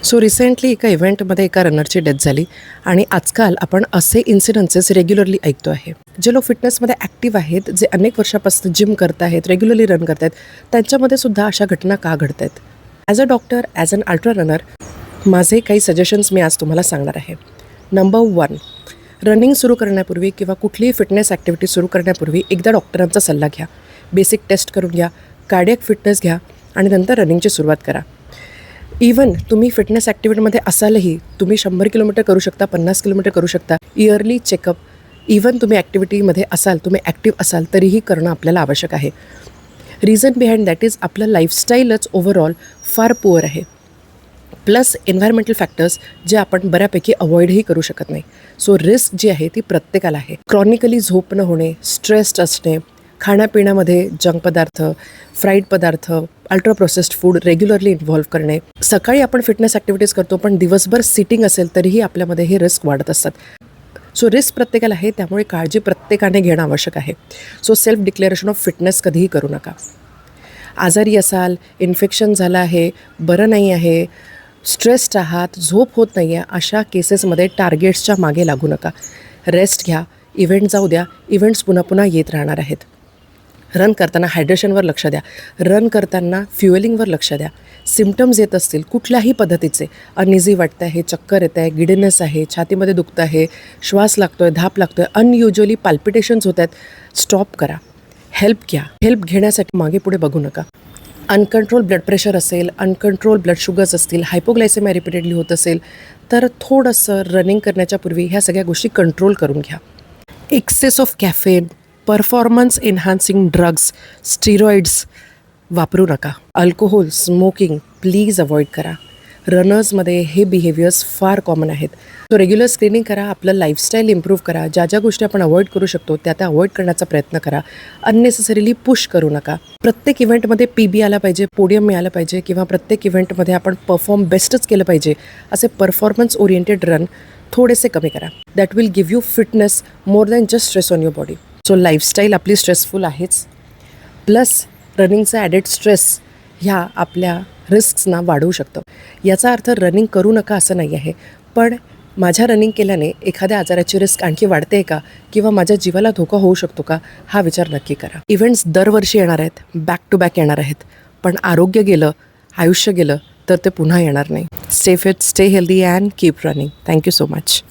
So recently एका इव्हेंटमध्ये एका रनरची डेथ झाली आणि आजकाल आपण असे इन्सिडन्सेस रेग्युलरली ऐकतो आहे. जे लोक फिटनेसमध्ये ॲक्टिव्ह आहेत, जे अनेक वर्षापासून जिम करत आहेत, रेग्युलरली रन करत आहेत, त्यांच्यामध्ये सुद्धा अशा घटना का घडत आहेत? As a doctor, as an ultra runner, माझे काही सजेशन्स मी आज तुम्हाला सांगणार आहे. नंबर 1, रनिंग सुरू करण्यापूर्वी किंवा कुठलीही फिटनेस ॲक्टिव्हिटी सुरू करण्यापूर्वी एकदा डॉक्टरांचा सल्ला घ्या. बेसिक टेस्ट करून घ्या, कार्डियक फिटनेस घ्या आणि नंतर रनिंगची सुरुवात करा. इवन तुम्ही फिटनेस ॲक्टिव्हिटीमध्ये असालही तुम्ही 100 किलोमीटर करू शकता, 50 किलोमीटर करू शकता. इयरली चेकअप, इवन तुम्ही ॲक्टिव्हिटीमध्ये असाल, तुम्ही ॲक्टिव्ह असाल तरीही करणं आपल्याला आवश्यक आहे. रिझन बिहाइंड दॅट इज आपलं लाईफस्टाईलच ओव्हरऑल फार पुअर आहे. प्लस एन्व्हायरमेंटल फॅक्टर्स जे आपण बऱ्यापैकी अवॉइडही करू शकत नाही. सो रिस्क जी आहे ती प्रत्येकाला आहे. क्रॉनिकली झोप न होणे, स्ट्रेस्ड असणे, खाण्यापिण्यामध्ये जंक पदार्थ, फ्राईड पदार्थ, ultra processed food regularly involve करणे. सकाळी आपण फिटनेस ॲक्टिव्हिटीज करतो पण दिवसभर सिटिंग असेल तरीही आपल्यामध्ये हे रिस्क वाढत असतात. सो रिस्क प्रत्येकाला आहे, त्यामुळे काळजी प्रत्येकाने घेणं आवश्यक आहे. So self declaration of fitness कधीही करू नका. आजारी असाल, इन्फेक्शन झालं आहे, बरं नाही आहे, स्ट्रेस्ड आहात, झोप होत नाही आहे, अशा केसेसमध्ये टार्गेट्सच्या मागे लागू नका. रेस्ट घ्या. इव्हेंट जाऊ द्या. इव्हेंट्स पुन्हा पुन्हा येत राहणार आहेत. रन करताना हायड्रेशनवर लक्ष द्या. रन करताना फ्युएलिंगवर लक्ष द्या. सिम्पटम्स येत असतील कुठल्याही पद्धतीचे, अनइझी वाटतं आहे, चक्कर येत आहे, गिडनेस आहे, छातीमध्ये दुखतं आहे, श्वास लागतो आहे, धाप लागतो आहे, अनयुज्युअली पाल्पिटेशन्स होत आहेत, स्टॉप करा. हेल्प घ्या. हेल्प घेण्यासाठी मागे पुढे बघू नका. अनकंट्रोल ब्लड प्रेशर असेल, अनकंट्रोल ब्लड शुगर्स असतील, हायपोग्लायसेमिया रिपीटेडली होत असेल तर थोडंसं रनिंग करण्याच्या पूर्वी ह्या सगळ्या गोष्टी कंट्रोल करून घ्या. Excess of caffeine, performance enhancing drugs, steroids वापरू नका. अल्कोहोल, स्मोकिंग प्लीज अवॉइड करा. रनर्समध्ये हे बिहेवियर्स फार कॉमन आहेत. सो रेग्युलर स्क्रीनिंग करा. आपलं लाईफस्टाईल इम्प्रूव्ह करा. ज्या ज्या गोष्टी आपण अवॉइड करू शकतो त्या अवॉइड करण्याचा प्रयत्न करा. अननेसेसरीली पुश करू नका. प्रत्येक इव्हेंटमध्ये PB आला पाहिजे, पोडियम मिळालं पाहिजे किंवा प्रत्येक इव्हेंटमध्ये आपण परफॉर्म बेस्टच केलं पाहिजे असे परफॉर्मन्स ओरिएंटेड रन थोडेसे कमी करा. That will give you fitness more than just stress on your body. So lifestyle आपली स्ट्रेसफुल आहेच, प्लस रनिंगचा ॲडेड स्ट्रेस ह्या आपल्या रिस्क्सना वाढवू शकतं. याचा अर्थ रनिंग करू नका असं नाही आहे, पण माझ्या रनिंग केल्याने एखाद्या आजाराची रिस्क आणखी वाढते का किंवा माझ्या जीवाला धोका होऊ शकतो का हा विचार नक्की करा. इव्हेंट्स दरवर्षी येणार आहेत, बॅक टू बॅक येणार आहेत, पण आरोग्य गेलं, आयुष्य गेलं तर ते पुन्हा येणार नाही. Stay fit, stay healthy and keep running. Thank you so much.